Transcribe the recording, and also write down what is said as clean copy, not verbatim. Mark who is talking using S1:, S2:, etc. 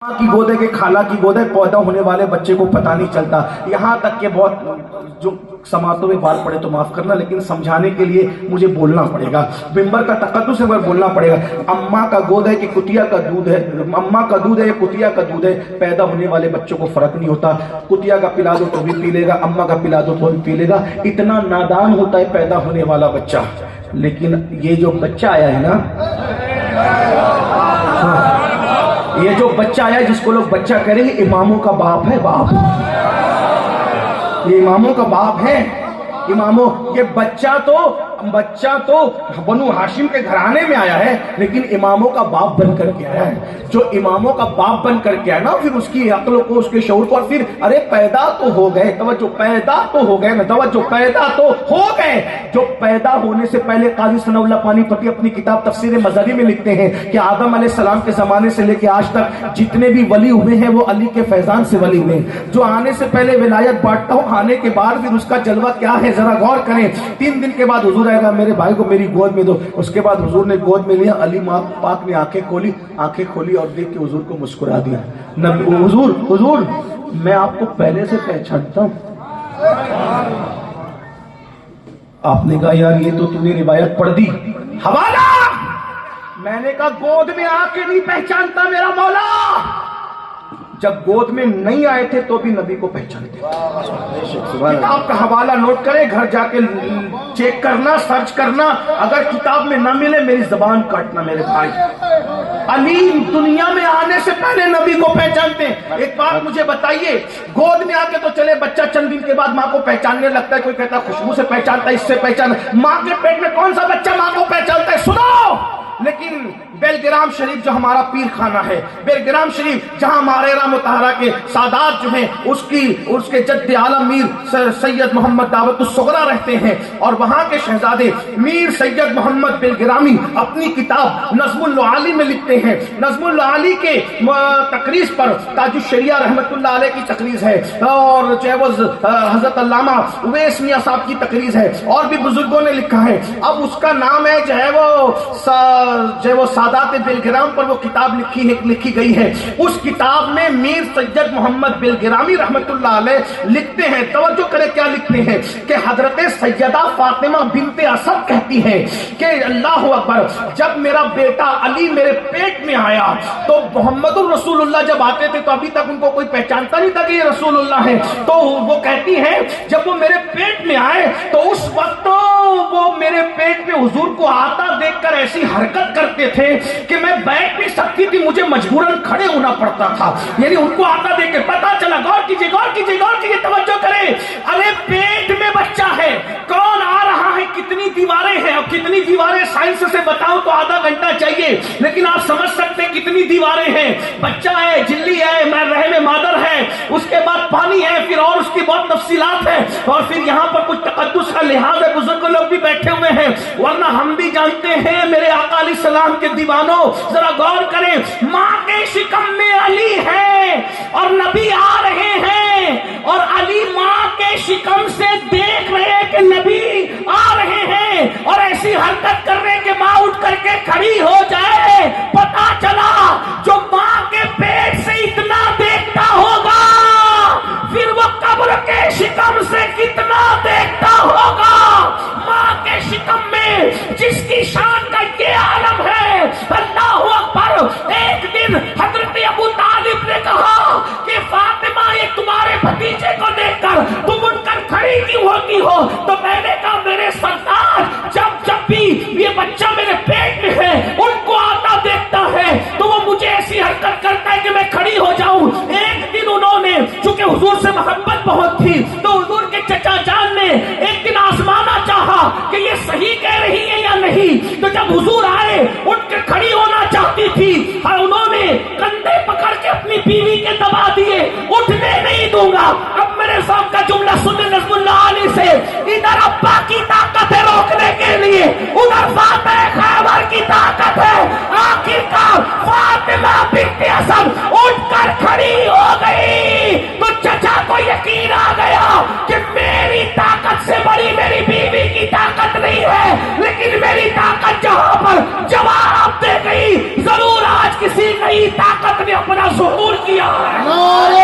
S1: की गोद है कि खाला की गोद है, पैदा होने वाले बच्चे को पता नहीं चलता। यहाँ तक के बहुत जो समातों में बात पड़े तो माफ करना, लेकिन समझाने के लिए मुझे बोलना पड़ेगा, मिंबर का तकद्दुस है बोलना पड़ेगा। अम्मा का गोद है कि कुतिया का दूध है, अम्मा का दूध है या कुतिया का दूध है, पैदा होने वाले बच्चों को फर्क नहीं होता। कुतिया का पिला दो तो भी पी लेगा, अम्मा का पिला दो तो भी पी लेगा। इतना नादान होता है पैदा होने वाला बच्चा। लेकिन ये जो बच्चा आया है ना, ये जो बच्चा आया जिसको लोग बच्चा करेंगे, इमामों का बाप है, बाप। ये इमामों का बाप है, इमामों। ये बच्चा तो बनु हाशिम के घराने में आया है, लेकिन इमामों का बाप बन करके आया है। जो इमामों का बाप बन करके आया ना, फिर उसकी अक्ल को, उसके शऊर को, और फिर अरे पैदा तो हो गए, तवज्जो, पैदा तो हो गए ना, तवज्जो, पैदा तो हो गए। जो पैदा होने से पहले काजी सनाउल्लाह पानीपती अपनी किताब तफसीर मज़हरी में लिखते हैं कि आदम अलैहिस्सलाम के जमाने से लेकर आज तक जितने भी वली हुए हैं वो अली के फैजान से वली हुए। जो आने से पहले विलायत बांटता हूँ, आने के बाद फिर उसका जलवा क्या है जरा गौर करें। 3 दिन के बाद हुजूर आएगा, मेरे भाई को मेरी गोद में दो। उसके बाद हुजूर ने गोद में लिया, अली पाक ने आंखें खोली और देख के हुजूर को मुस्कुरा दिया। नबी, हुजूर मैं आपको पहले से पहचानता हूं। आपने कहा यार ये तो तूने रिवायत पढ़ दी, हवाला। मैंने कहा गोद में आके नहीं पहचानता मेरा मौला, जब गोद में नहीं आए थे तो भी नबी को पहचानते। किताब का हवाला नोट करें, घर जाके चेक करना, सर्च करना। अगर किताब में ना मिले मेरी जबान काटना मेरे भाई। अली दुनिया में आने से पहले नबी को पहचानते हैं। एक बात मुझे बताइए, गोद में आके तो चले बच्चा चंद दिन के बाद माँ को पहचानने लगता है। कोई कहता खुशबू से पहचानता है, इससे पहचान। माँ के पेट में कौन सा बच्चा माँ को पहचानता है? सुनो। लेकिन बेलग्राम शरीफ जो हमारा पीर खाना है, बेलग्राम शरीफ जहां मारेरा मुताहरा के सादात जो हैं, उसके जद्द आलम मीर सैयद मोहम्मद दावतुस सुगरा रहते हैं, और वहां के शहजादे मीर सैयद मोहम्मद बेलग्रामी अपनी किताब नज़्मुल आली में लिखते हैं। नज़्मुल आली के तकरीज पर ताजुश शरिया रहमतुल्लाह अलैह की तकरीज है, और जो है वो हजरत अल्लामा उवैस मियां साहब की तकरीज है, और भी बुजुर्गों ने लिखा है। अब उसका नाम है जो है वो सादात बेलग्राम पर वो किताब लिखी गई है। उस किताब में मीर सैयद मोहम्मद बेलग्रामी रहमतुल्लाह अलैह लिखते हैं, तवज्जो करें क्या लिखते हैं, कि हजरत सैयदा फातिमा बिनते असद कहती हैं कि अल्लाह अकबर, जब मेरा बेटा अली मेरे पेट में आया तो मोहम्मदुर रसूलुल्लाह जब आते थे तो अभी तक उनको कोई पहचानता नहीं था कि ये रसूलुल्लाह है। तो वो कहती हैं जब वो मेरे पेट में आए तो उस वक्त वो मेरे पेट में हुजूर को आता देखकर ऐसी हरकत करते थे कि मैं बैठ नहीं सकती थी, मुझे मजबूरन खड़े होना पड़ता था। यानी उनको आता देख के पता चला। गौर कीजिए, तवज्जो करें। अरे पेट में बच्चा है, कौन आ रहा है, कितनी दीवारें हैं। अब कितनी दीवारें साइंस से बताऊं तो आधा घंटा चाहिए, लेकिन आप समझ सकते हैं कितनी दीवारें हैं। बच्चा है, झिल्ली है, रहम मादर है, उसके बाद पानी है, फिर और उसकी बहुत तफसीलात है, और फिर यहाँ पर कुछ तकद्दुस का लिहाज है। बुजुर्ग लोग भी बैठे हुए हैं, वरना हम भी जानते हैं मेरे आका अलैहिस्सलाम के दीवानों, जरा गौर करें। माँ के शिकम में अली है और नबी आ रहे हैं, और अली माँ के शिकम से देख रहे हैं कि नबी आ रहे हैं, और ऐसी हरकत कर रहे हैं कि माँ उठ करके खड़ी हो जाए। पता चला जो माँ के पेट से इतना देखता होगा, फिर वो कब्र के शिकम से कितना देखता होगा। माँ के शिकम में जिसकी शान का ये आलम है, अल्लाह अकबर। एक दिन हजरत अबू तालिब ने कहा कि फातिमा, ये तुम्हारे भतीजे को देखकर तुम उठकर खड़ी क्यों होती हो? तो मैंने कहा मेरे सरदार, जब भी ये बच्चा मेरे पेट में है उनको आता देखता है तो वो मुझे ऐसी हरकत करता है कि मैं खड़ी हो जाऊं। एक दिन उन्होंने, चूंकि हुजूर से मोहब्बत बहुत थी, तो हुजूर के चचा जान ने एक दिन आजमाना चाहा कि ये सही कह रही है या नहीं। तो जब हुजूर आए, उठकर खड़ी होना चाहती थी, और उन्होंने कंधे पकड़ के अपनी बीवी के दबा दिए, उठने नहीं दूंगा। अब मेरे साहब का जुमला सुनने नज़्मुल्लाह आली से, इधर अब्बा की ताकत है रोकने के लिए, उधर फातिमा खैबर की ताकत है। आखिरकार फातिमा बिन्ते असद उठकर खड़ी हो गई, तो चचा को यकीन आ गया कि मेरी ताकत से बड़ी मेरी बीवी की ताकत नहीं है, लेकिन मेरी ताकत जहां पर जवाब दे गई, ضرور آج کسی نئی طاقت نے اپنا ظہور کیا ہے.
S2: نعرہ